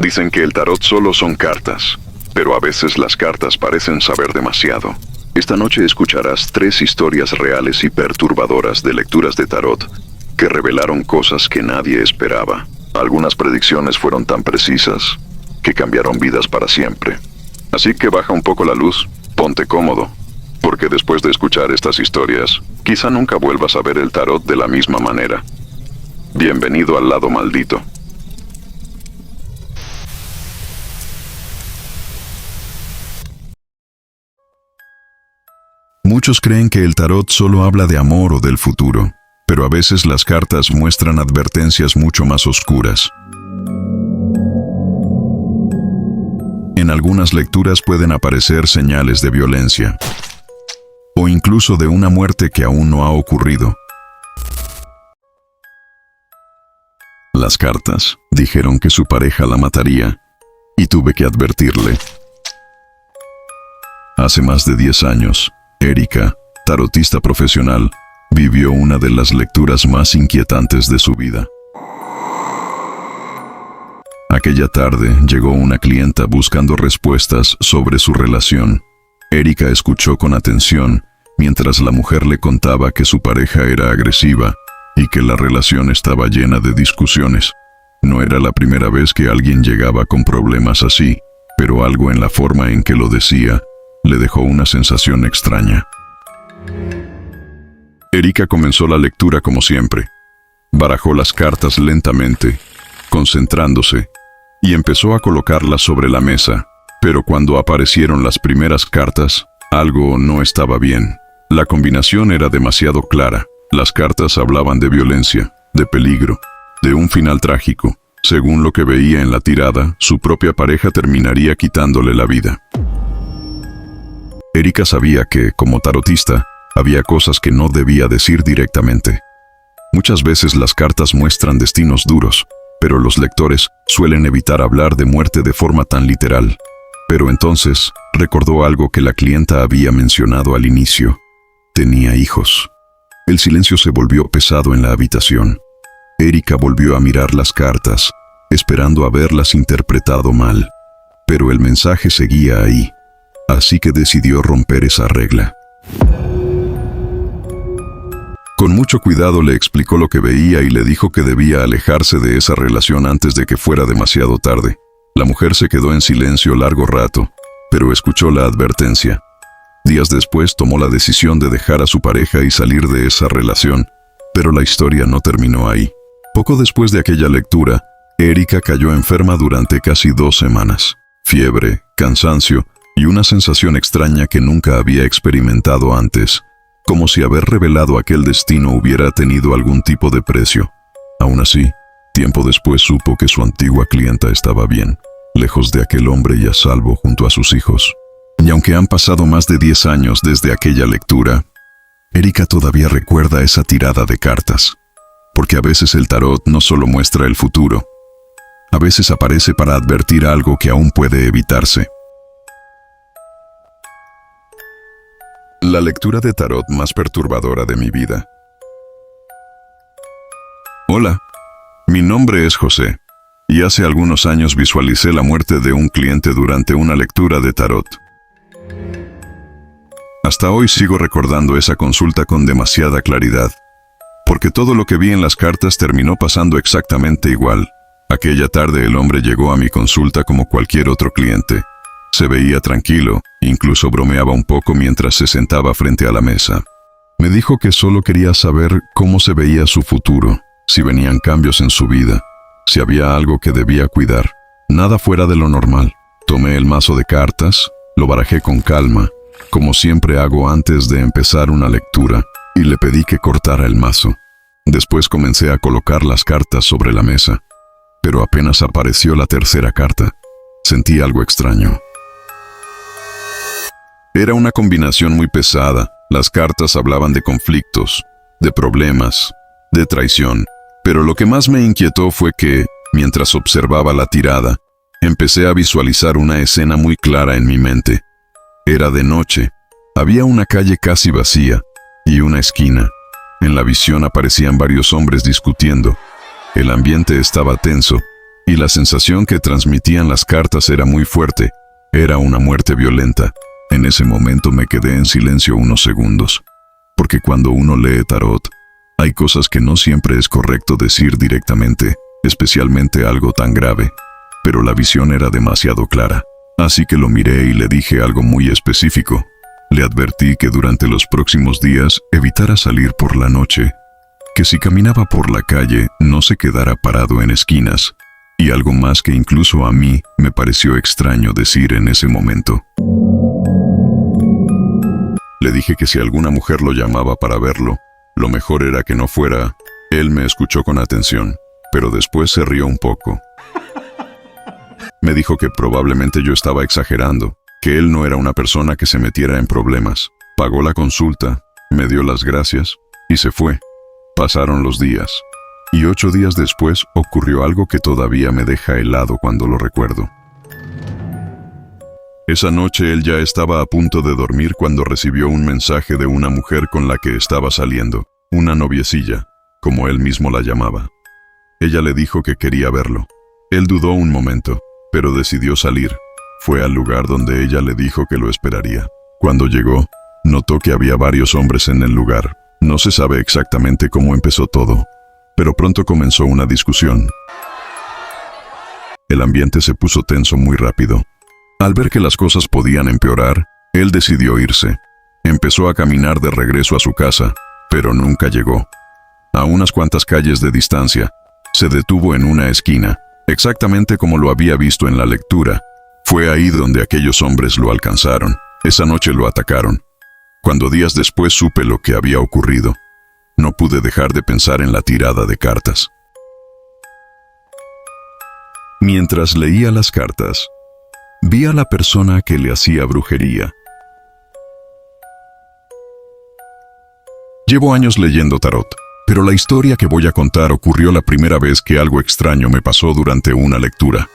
Dicen que el tarot solo son cartas, pero a veces las cartas parecen saber demasiado. Esta noche escucharás 3 historias reales y perturbadoras de lecturas de tarot que revelaron cosas que nadie esperaba. Algunas predicciones fueron tan precisas que cambiaron vidas para siempre. Así que baja un poco la luz, ponte cómodo, porque después de escuchar estas historias, quizá nunca vuelvas a ver el tarot de la misma manera. Bienvenido al lado maldito. Muchos creen que el tarot solo habla de amor o del futuro, pero a veces las cartas muestran advertencias mucho más oscuras. En algunas lecturas pueden aparecer señales de violencia, o incluso de una muerte que aún no ha ocurrido. Las cartas dijeron que su pareja la mataría, y tuve que advertirle. Hace más de 10 años, Erika, tarotista profesional, vivió una de las lecturas más inquietantes de su vida. Aquella tarde llegó una clienta buscando respuestas sobre su relación. Erika escuchó con atención mientras la mujer le contaba que su pareja era agresiva y que la relación estaba llena de discusiones. No era la primera vez que alguien llegaba con problemas así, pero algo en la forma en que lo decía le dejó una sensación extraña. Erika comenzó la lectura como siempre. Barajó las cartas lentamente, concentrándose, y empezó a colocarlas sobre la mesa. Pero cuando aparecieron las primeras cartas, algo no estaba bien. La combinación era demasiado clara. Las cartas hablaban de violencia, de peligro, de un final trágico. Según lo que veía en la tirada, su propia pareja terminaría quitándole la vida. Erika sabía que, como tarotista, había cosas que no debía decir directamente. Muchas veces las cartas muestran destinos duros, pero los lectores suelen evitar hablar de muerte de forma tan literal. Pero entonces, recordó algo que la clienta había mencionado al inicio. Tenía hijos. El silencio se volvió pesado en la habitación. Erika volvió a mirar las cartas, esperando haberlas interpretado mal. Pero el mensaje seguía ahí. Así que decidió romper esa regla. Con mucho cuidado le explicó lo que veía y le dijo que debía alejarse de esa relación antes de que fuera demasiado tarde. La mujer se quedó en silencio largo rato, pero escuchó la advertencia. Días después tomó la decisión de dejar a su pareja y salir de esa relación, pero la historia no terminó ahí. Poco después de aquella lectura, Erika cayó enferma durante casi 2 semanas. Fiebre, cansancio y una sensación extraña que nunca había experimentado antes, como si haber revelado aquel destino hubiera tenido algún tipo de precio. Aún así, tiempo después supo que su antigua clienta estaba bien, lejos de aquel hombre y a salvo junto a sus hijos. Y aunque han pasado más de 10 años desde aquella lectura, Erika todavía recuerda esa tirada de cartas. Porque a veces el tarot no solo muestra el futuro, a veces aparece para advertir algo que aún puede evitarse. La lectura de tarot más perturbadora de mi vida. Hola, mi nombre es José, y hace algunos años visualicé la muerte de un cliente durante una lectura de tarot. Hasta hoy sigo recordando esa consulta con demasiada claridad, porque todo lo que vi en las cartas terminó pasando exactamente igual. Aquella tarde el hombre llegó a mi consulta como cualquier otro cliente. Se veía tranquilo, incluso bromeaba un poco mientras se sentaba frente a la mesa. Me dijo que solo quería saber cómo se veía su futuro, si venían cambios en su vida, si había algo que debía cuidar. Nada fuera de lo normal. Tomé el mazo de cartas, lo barajé con calma, como siempre hago antes de empezar una lectura, y le pedí que cortara el mazo. Después comencé a colocar las cartas sobre la mesa, pero apenas apareció la tercera carta, sentí algo extraño. Era una combinación muy pesada. Las cartas hablaban de conflictos, de problemas, de traición. Pero lo que más me inquietó fue que, mientras observaba la tirada, empecé a visualizar una escena muy clara en mi mente. Era de noche. Había una calle casi vacía y una esquina. En la visión aparecían varios hombres discutiendo. El ambiente estaba tenso y la sensación que transmitían las cartas era muy fuerte. Era una muerte violenta. En ese momento me quedé en silencio unos segundos, porque cuando uno lee tarot, hay cosas que no siempre es correcto decir directamente, especialmente algo tan grave, pero la visión era demasiado clara. Así que lo miré y le dije algo muy específico. Le advertí que durante los próximos días evitara salir por la noche, que si caminaba por la calle no se quedara parado en esquinas, y algo más que incluso a mí me pareció extraño decir en ese momento. Le dije que si alguna mujer lo llamaba para verlo, lo mejor era que no fuera. Él me escuchó con atención, pero después se rió un poco. Me dijo que probablemente yo estaba exagerando, que él no era una persona que se metiera en problemas. Pagó la consulta, me dio las gracias y se fue. Pasaron los días, y 8 días después ocurrió algo que todavía me deja helado cuando lo recuerdo. Esa noche él ya estaba a punto de dormir cuando recibió un mensaje de una mujer con la que estaba saliendo, una noviecilla, como él mismo la llamaba. Ella le dijo que quería verlo. Él dudó un momento, pero decidió salir. Fue al lugar donde ella le dijo que lo esperaría. Cuando llegó, notó que había varios hombres en el lugar. No se sabe exactamente cómo empezó todo, pero pronto comenzó una discusión. El ambiente se puso tenso muy rápido. Al ver que las cosas podían empeorar, él decidió irse. Empezó a caminar de regreso a su casa, pero nunca llegó. A unas cuantas calles de distancia, se detuvo en una esquina, exactamente como lo había visto en la lectura. Fue ahí donde aquellos hombres lo alcanzaron. Esa noche lo atacaron. Cuando días después supe lo que había ocurrido, no pude dejar de pensar en la tirada de cartas. Mientras leía las cartas, vi a la persona que le hacía brujería. Llevo años leyendo tarot, pero la historia que voy a contar ocurrió la primera vez que algo extraño me pasó durante una lectura.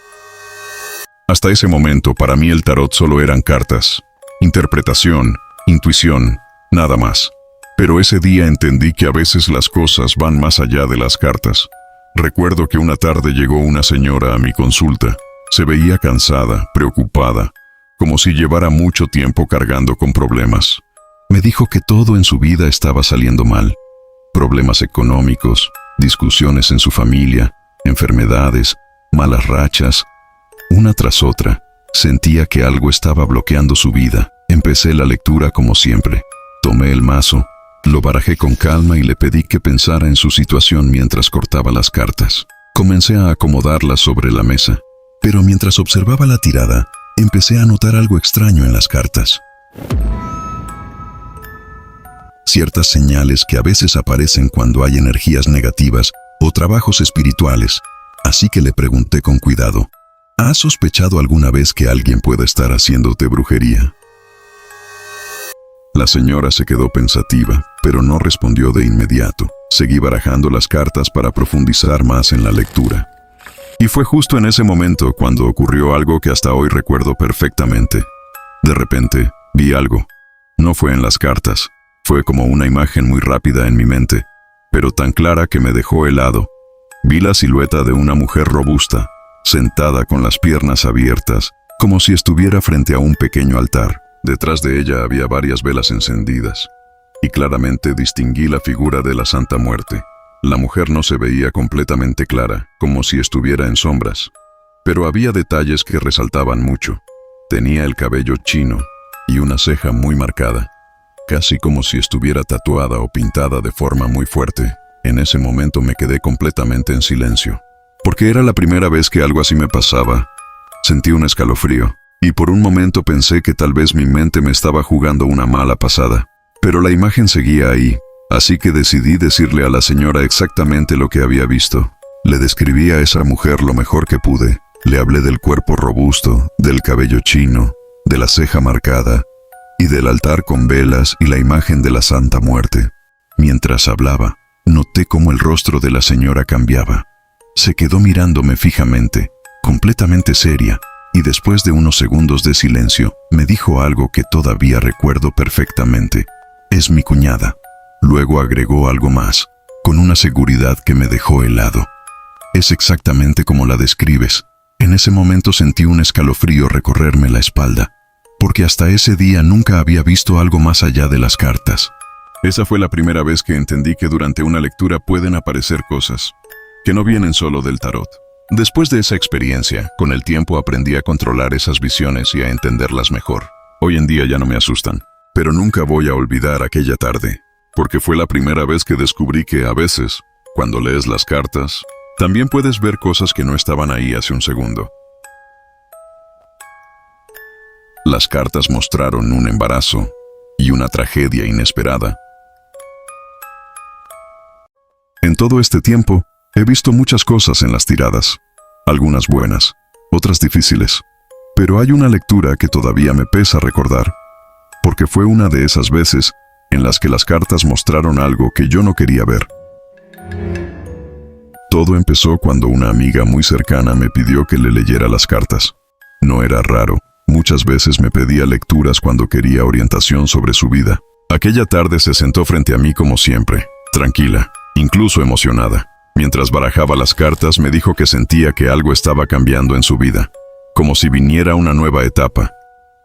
Hasta ese momento, para mí el tarot solo eran cartas, interpretación, intuición, nada más. Pero ese día entendí que a veces las cosas van más allá de las cartas. Recuerdo que una tarde llegó una señora a mi consulta. Se veía cansada, preocupada, como si llevara mucho tiempo cargando con problemas. Me dijo que todo en su vida estaba saliendo mal. Problemas económicos, discusiones en su familia, enfermedades, malas rachas. Una tras otra, sentía que algo estaba bloqueando su vida. Empecé la lectura como siempre. Tomé el mazo, lo barajé con calma y le pedí que pensara en su situación mientras cortaba las cartas. Comencé a acomodarlas sobre la mesa, pero mientras observaba la tirada, empecé a notar algo extraño en las cartas. Ciertas señales que a veces aparecen cuando hay energías negativas o trabajos espirituales, así que le pregunté con cuidado, ¿has sospechado alguna vez que alguien pueda estar haciéndote brujería? La señora se quedó pensativa, pero no respondió de inmediato. Seguí barajando las cartas para profundizar más en la lectura. Y fue justo en ese momento cuando ocurrió algo que hasta hoy recuerdo perfectamente. De repente, vi algo. No fue en las cartas, fue como una imagen muy rápida en mi mente, pero tan clara que me dejó helado. Vi la silueta de una mujer robusta, sentada con las piernas abiertas, como si estuviera frente a un pequeño altar. Detrás de ella había varias velas encendidas, y claramente distinguí la figura de la Santa Muerte. La mujer no se veía completamente clara, como si estuviera en sombras, pero había detalles que resaltaban mucho. Tenía el cabello chino y una ceja muy marcada, casi como si estuviera tatuada o pintada de forma muy fuerte. En ese momento me quedé completamente en silencio, porque era la primera vez que algo así me pasaba. Sentí un escalofrío, y por un momento pensé que tal vez mi mente me estaba jugando una mala pasada. Pero la imagen seguía ahí, así que decidí decirle a la señora exactamente lo que había visto. Le describí a esa mujer lo mejor que pude. Le hablé del cuerpo robusto, del cabello chino, de la ceja marcada, y del altar con velas y la imagen de la Santa Muerte. Mientras hablaba, noté cómo el rostro de la señora cambiaba. Se quedó mirándome fijamente, completamente seria, y después de unos segundos de silencio, me dijo algo que todavía recuerdo perfectamente. Es mi cuñada. Luego agregó algo más, con una seguridad que me dejó helado. Es exactamente como la describes. En ese momento sentí un escalofrío recorrerme la espalda, porque hasta ese día nunca había visto algo más allá de las cartas. Esa fue la primera vez que entendí que durante una lectura pueden aparecer cosas que no vienen solo del tarot. Después de esa experiencia, con el tiempo aprendí a controlar esas visiones y a entenderlas mejor. Hoy en día ya no me asustan, pero nunca voy a olvidar aquella tarde, porque fue la primera vez que descubrí que a veces, cuando lees las cartas, también puedes ver cosas que no estaban ahí hace un segundo. Las cartas mostraron un embarazo y una tragedia inesperada. En todo este tiempo, he visto muchas cosas en las tiradas, algunas buenas, otras difíciles, pero hay una lectura que todavía me pesa recordar, porque fue una de esas veces en las que las cartas mostraron algo que yo no quería ver. Todo empezó cuando una amiga muy cercana me pidió que le leyera las cartas. No era raro, muchas veces me pedía lecturas cuando quería orientación sobre su vida. Aquella tarde se sentó frente a mí como siempre, tranquila, incluso emocionada. Mientras barajaba las cartas me dijo que sentía que algo estaba cambiando en su vida, como si viniera una nueva etapa.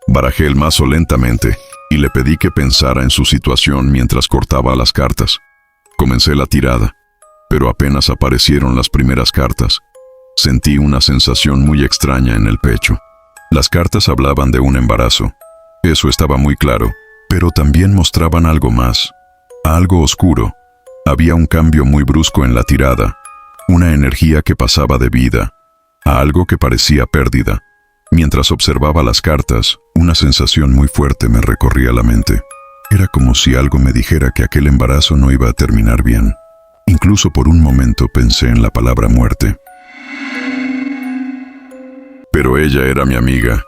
Barajé el mazo lentamente y le pedí que pensara en su situación mientras cortaba las cartas. Comencé la tirada, pero apenas aparecieron las primeras cartas, sentí una sensación muy extraña en el pecho. Las cartas hablaban de un embarazo, eso estaba muy claro, pero también mostraban algo más, algo oscuro. Había un cambio muy brusco en la tirada, una energía que pasaba de vida a algo que parecía pérdida. Mientras observaba las cartas, una sensación muy fuerte me recorría la mente. Era como si algo me dijera que aquel embarazo no iba a terminar bien. Incluso por un momento pensé en la palabra muerte. Pero ella era mi amiga.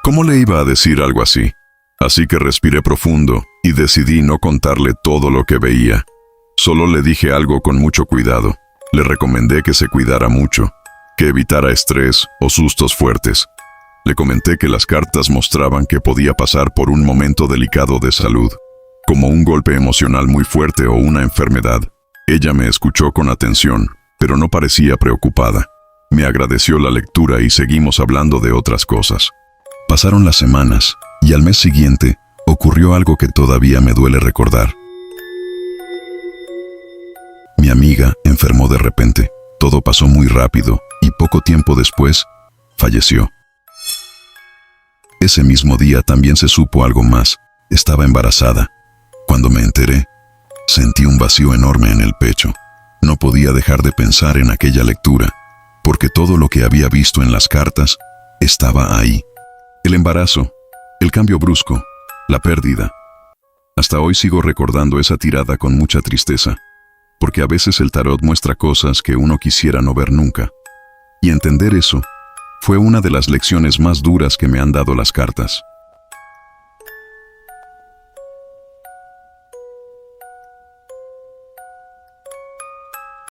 ¿Cómo le iba a decir algo así? Así que respiré profundo y decidí no contarle todo lo que veía. Solo le dije algo con mucho cuidado. Le recomendé que se cuidara mucho, que evitara estrés o sustos fuertes. Le comenté que las cartas mostraban que podía pasar por un momento delicado de salud, como un golpe emocional muy fuerte o una enfermedad. Ella me escuchó con atención, pero no parecía preocupada. Me agradeció la lectura y seguimos hablando de otras cosas. Pasaron las semanas, y al mes siguiente, ocurrió algo que todavía me duele recordar. Mi amiga enfermó de repente. Todo pasó muy rápido, y poco tiempo después, falleció. Ese mismo día también se supo algo más. Estaba embarazada. Cuando me enteré, sentí un vacío enorme en el pecho. No podía dejar de pensar en aquella lectura, porque todo lo que había visto en las cartas estaba ahí. El embarazo, el cambio brusco, la pérdida. Hasta hoy sigo recordando esa tirada con mucha tristeza, porque a veces el tarot muestra cosas que uno quisiera no ver nunca. Y entender eso fue una de las lecciones más duras que me han dado las cartas.